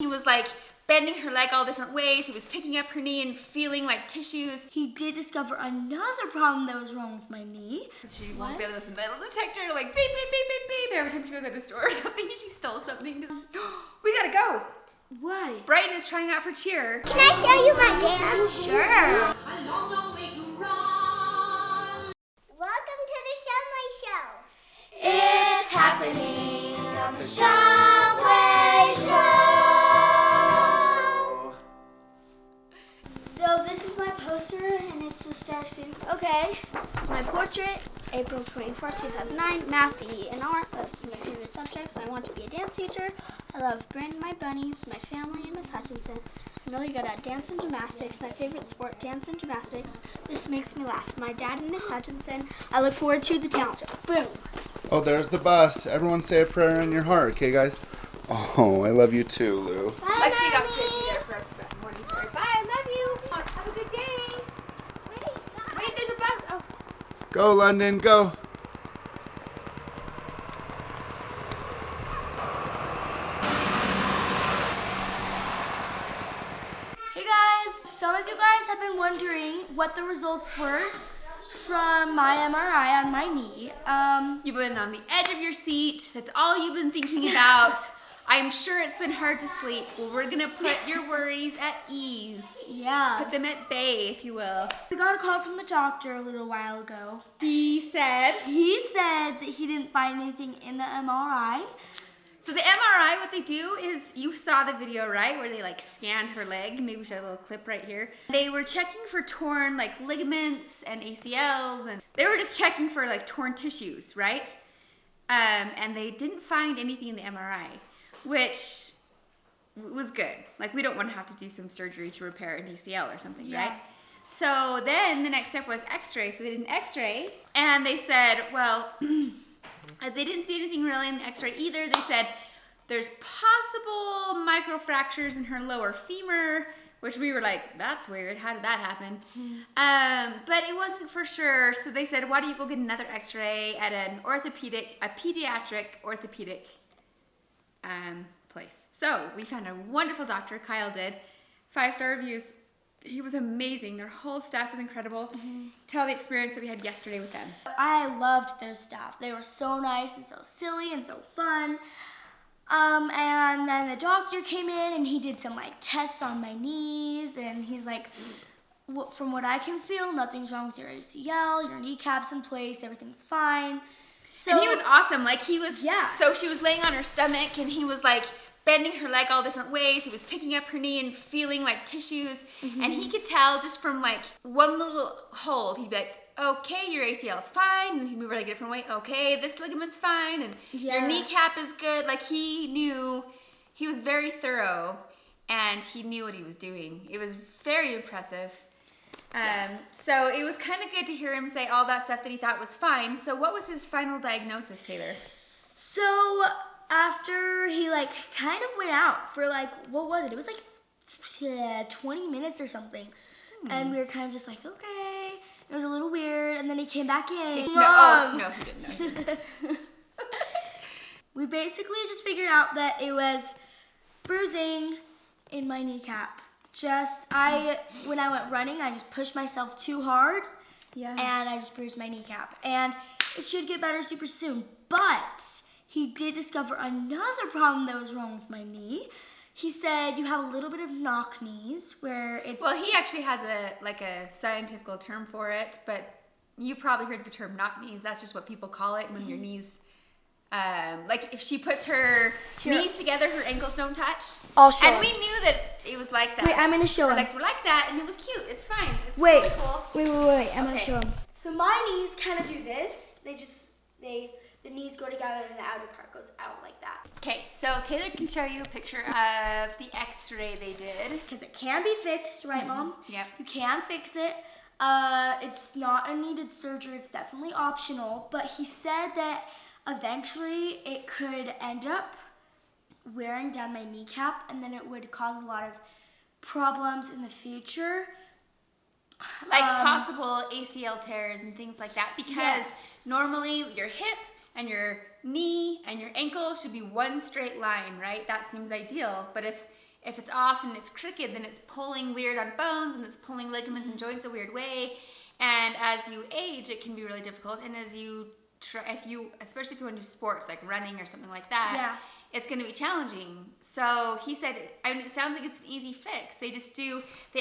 He was like bending her leg all different ways. He was picking up her knee and feeling like tissues. He did discover another problem that was wrong with my knee. She won't be able to listen to the metal detector, like beep, beep, beep, beep, beep. Every time she goes to the store or something, she stole something. We gotta go. Why? Brighton is trying out for cheer. Can I show you my dance? Sure. A long, long way to run. Welcome to the Shumway Show. It's happening on the Shumway Show. So this is my poster and it's the Star Student. Okay, my portrait, April 24th, 2009, math, PE, and art. That's my favorite subjects. I want to be a dance teacher. I love Brandon, my bunnies, my family, and Miss Hutchinson. I'm really good at dance and gymnastics. My favorite sport, dance and gymnastics. This makes me laugh. My dad and Miss Hutchinson. I look forward to the talent show. Boom. Oh, there's the bus. Everyone say a prayer in your heart, okay, guys? Oh, I love you too, Lou. Bye, Lexi got to Mommy. be there for morning prayer. Bye, I love you. Have a good day. Wait, there's a bus. Oh. Go, London, go. Hey guys, some of you guys have been wondering what the results were from my MRI on my knee. You've been on the edge of your seat. That's all you've been thinking about. I'm sure it's been hard to sleep. Well, we're gonna put your worries at ease. Yeah. Put them at bay, if you will. I got a call from the doctor a little while ago. He said. He said that he didn't find anything in the MRI. So the MRI, what they do is, you saw the video, right? Where they like scanned her leg. Maybe we should have a little clip right here. They were checking for torn like ligaments and ACLs, and they were just checking for like torn tissues, right? And they didn't find anything in the MRI, which was good. Like, we don't want to have to do some surgery to repair an ACL or something, Yeah. right? So then the next step was x-ray. So they did an x-ray and they said, well, they didn't see anything really in the x-ray either. They said there's possible microfractures in her lower femur, which we were like, that's weird. How did that happen? But it wasn't for sure. So they said, why don't you go get another x-ray at a pediatric orthopedic place. So we found a wonderful doctor, Kyle did. 5-star reviews. He was amazing. Their whole staff was incredible. Tell the experience that we had yesterday with them. I loved their staff. They were so nice and so silly and so fun. And then the doctor came in and he did some like tests on my knees, and he's like, from what I can feel, nothing's wrong with your ACL, your kneecap's in place, everything's fine. So, And he was awesome. Like, he was, Yeah. So she was laying on her stomach and he was like bending her leg all different ways. He was picking up her knee and feeling like tissues. And he could tell just from like one little hold, he'd be like, okay, your ACL's fine. And he'd move her leg a different way. Okay, this ligament's fine. And Yeah. your kneecap is good. Like, he knew, he was very thorough and he knew what he was doing. It was very impressive. So it was kind of good to hear him say all that stuff that he thought was fine. So what was his final diagnosis, Taylor? So after he like kind of went out for like, what was it? It was like 20 minutes or something. And we were kind of just like, okay. It was a little weird. And then he came back in. No, he didn't. No, he didn't. We basically just figured out that it was bruising in my kneecap. When I went running, I just pushed myself too hard. Yeah. And I just bruised my kneecap. And it should get better super soon. But he did discover another problem that was wrong with my knee. He said you have a little bit of knock knees, where it's... Well, he actually has a scientific term for it, but you probably heard the term knock knees. That's just what people call it when your knees... like, if she puts her knees together, her ankles don't touch. I'll show And him. we knew that it was like that. Wait, I'm going to show Her him. legs were like that, and it was cute. It's fine. It's Wait, really cool. wait. I'm going Okay. to show him. So my knees kind of do this. The knees go together and the outer part goes out like that. Okay, so Taylor can show you a picture of the x-ray they did. Because it can be fixed, right, Mom? Yep. You can fix it. It's not a needed surgery. It's definitely optional. But he said that eventually it could end up wearing down my kneecap, and then it would cause a lot of problems in the future. Like possible ACL tears and things like that, because Yes. normally your hip and your knee and your ankle should be one straight line, right? That seems ideal. But if if it's off and it's crooked, then it's pulling weird on bones and it's pulling ligaments and joints a weird way. And as you age, it can be really difficult. And as you try, especially if you want to do sports like running or something like that, it's going to be challenging. So he said, I mean, it sounds like it's an easy fix. They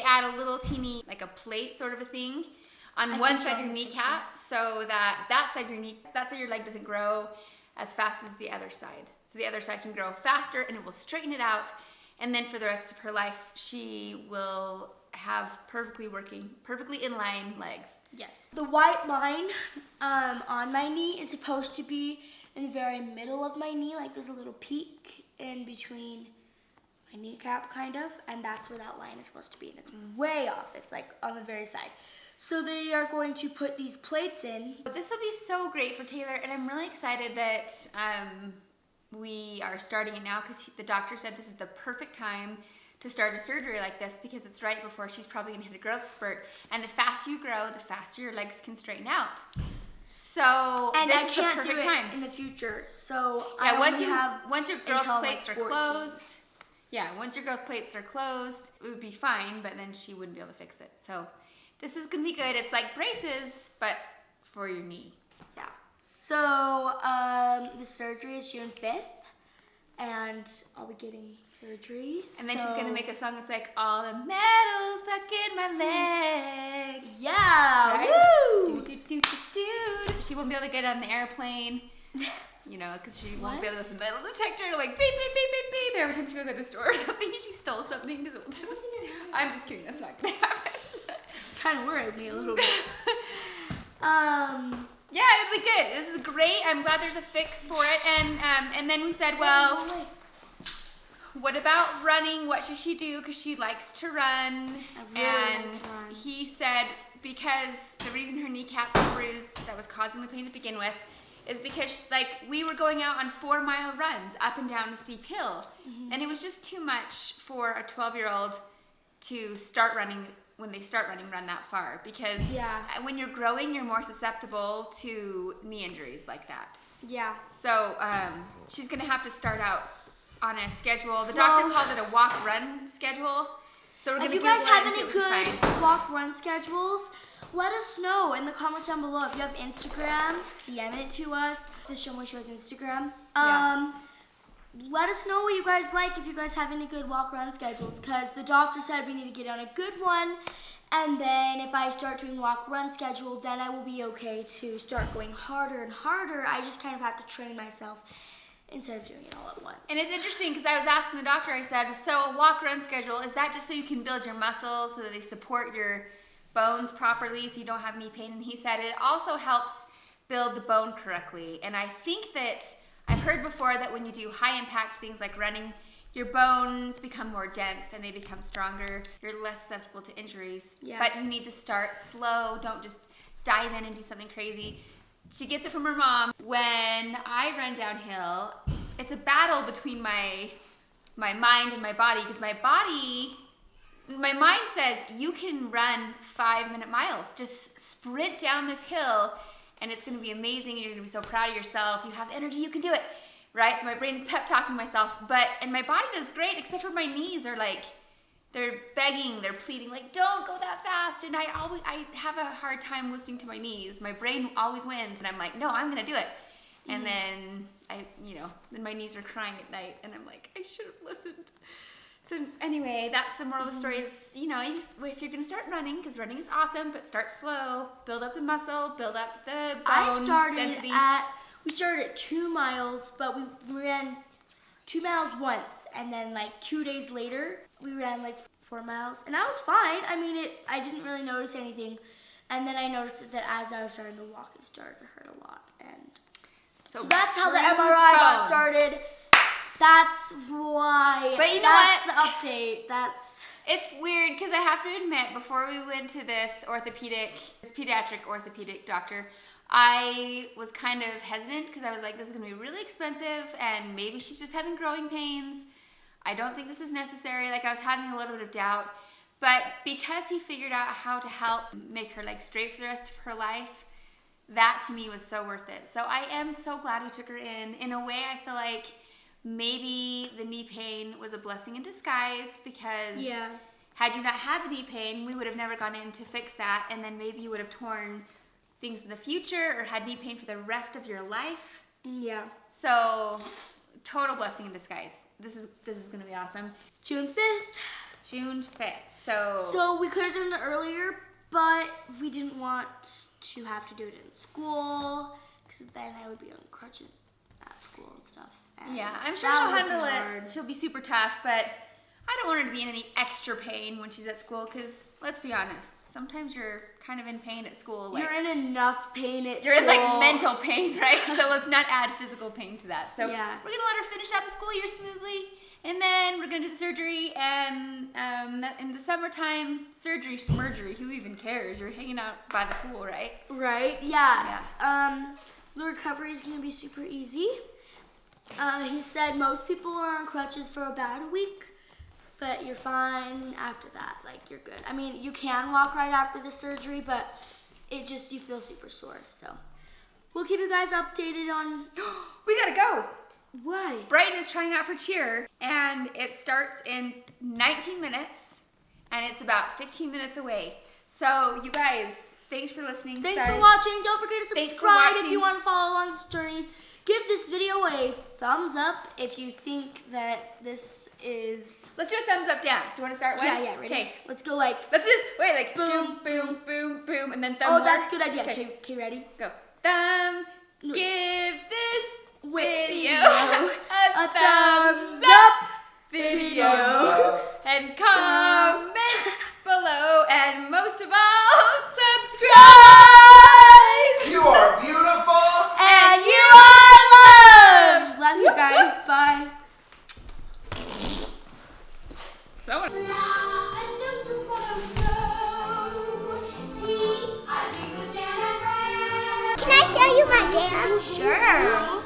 add a little teeny, like a plate sort of a thing on one side of your kneecap, so that side of your leg doesn't grow as fast as the other side. So the other side can grow faster and it will straighten it out. And then for the rest of her life, she will have perfectly inline legs. Yes. The white line on my knee is supposed to be in the very middle of my knee, like there's a little peak in between my kneecap, kind of, and that's where that line is supposed to be, and it's way off. It's like on the very side. So they are going to put these plates in. But this will be so great for Taylor, and I'm really excited that we are starting it now, because the doctor said this is the perfect time to start a surgery like this, because it's right before she's probably going to hit a growth spurt, and the faster you grow, the faster your legs can straighten out. So and this I is can't the do perfect it time in the future. So yeah, I once your growth until, plates like, are 14. closed. Yeah, once your growth plates are closed, it would be fine, but then she wouldn't be able to fix it. So this is gonna be good. It's like braces, but for your knee. Yeah. So the surgery is June 5th, and I'll be getting surgery. And then she's gonna make a song that's like, all the metal stuck in my leg. Yeah. Right? Woo! Do, do, do, do, do. She won't be able to get on the airplane, you know, because she won't be able to listen to the metal detector, like beep, beep, beep, beep, beep, every time she goes at a store or something, she stole something. I'm just kidding, that's not gonna happen. Kind of worried me a little bit. Yeah, it'll be good. This is great. I'm glad there's a fix for it. And then we said, well, what about running? What should she do? Because she likes to run. Like to run. He said because the reason her kneecap was bruised, that was causing the pain to begin with, is because we were going out on 4-mile runs up and down a steep hill, and it was just too much for a 12-year-old to start running. When they start running, run that far, because when you're growing, you're more susceptible to knee injuries like that. Yeah. So she's gonna have to start out on a schedule. The doctor called it a walk-run schedule. So we're gonna If you guys have and see any what we can good find. walk-run schedules, let us know in the comments down below. If you have Instagram, DM it to us. The Shumway Show's Instagram. Let us know what you guys like, if you guys have any good walk-run schedules, because the doctor said we need to get on a good one, and then if I start doing walk-run schedule, then I will be okay to start going harder and harder. I just kind of have to train myself instead of doing it all at once. And it's interesting because I was asking the doctor, I said, so a walk-run schedule, is that just so you can build your muscles so that they support your bones properly so you don't have knee pain? And he said it also helps build the bone correctly. And I think that I've heard before that when you do high-impact things like running, your bones become more dense and they become stronger. You're less susceptible to injuries. Yeah. But you need to start slow. Don't just dive in and do something crazy. She gets it from her mom. When I run downhill, it's a battle between my mind and my body, because my mind says, you can run 5-minute miles. Just sprint down this hill and it's gonna be amazing and you're gonna be so proud of yourself. You have energy, you can do it, right? So my brain's pep talking myself, and my body does great, except for my knees are like, they're begging, they're pleading, like, don't go that fast. And I have a hard time listening to my knees. My brain always wins, and I'm like, no, I'm gonna do it. And then then my knees are crying at night, and I'm like, I should have listened. So anyway, that's the moral of the story is, if you're gonna start running, because running is awesome, but start slow, build up the muscle, build up the bone density. We started at 2 miles, but we ran 2 miles once, and then 2 days later, we ran 4 miles, and I was fine. I mean, I didn't really notice anything, and then I noticed that as I was starting to walk, it started to hurt a lot, and so that's how the MRI got started. That's why. But you know that's what? The update. It's weird because I have to admit, before we went to this pediatric orthopedic doctor, I was kind of hesitant because I was like, this is going to be really expensive and maybe she's just having growing pains. I don't think this is necessary. I was having a little bit of doubt. But because he figured out how to help make her legs straight for the rest of her life, that to me was so worth it. So I am so glad we took her in. In a way, I feel like maybe the knee pain was a blessing in disguise, because Yeah. had you not had the knee pain, we would have never gone in to fix that, and then maybe you would have torn things in the future or had knee pain for the rest of your life. Yeah. So, total blessing in disguise. This is gonna be awesome. June 5th. June 5th. So So we could have done it earlier, but we didn't want to have to do it in school, because then I would be on crutches at school and stuff. And yeah, I'm sure that she'll would be handle hard. it. She'll be super tough, but I don't want her to be in any extra pain when she's at school, because let's be honest, sometimes you're kind of in pain at school. Like, You're in enough pain at you're in like school. mental pain, right? So let's not add physical pain to that. So Yeah. we're gonna let her finish out the school year smoothly, and then we're gonna do the surgery. And in the summertime, smurgery. Who even cares? You're hanging out by the pool, right? Right? Yeah. The recovery is gonna be super easy. He said most people are on crutches for about a week, but you're fine after that. Like, you're good. I mean, you can walk right after the surgery, but you feel super sore. So we'll keep you guys updated on. We gotta go. Why? Brighton is trying out for cheer, and it starts in 19 minutes, and it's about 15 minutes away. So, you guys, thanks for listening. Thanks Sorry. for watching. Don't forget to Thanks for subscribe if watching. you want to follow along this journey. Give this video a thumbs up if you think that this is. Let's do a thumbs up dance. Do you want to start one? Yeah, ready? Okay. Let's go like. Let's just, wait, like, Boom, boom, boom, boom, boom, and then thumb Oh, more. that's a good idea. Okay, Okay, ready? go. Thumb, No. give this video Video a thumbs up video, and comment below, and most of all, subscribe! You are beautiful. And you are loved. Love you guys. Bye. Someone. Can I show you my dance? Sure.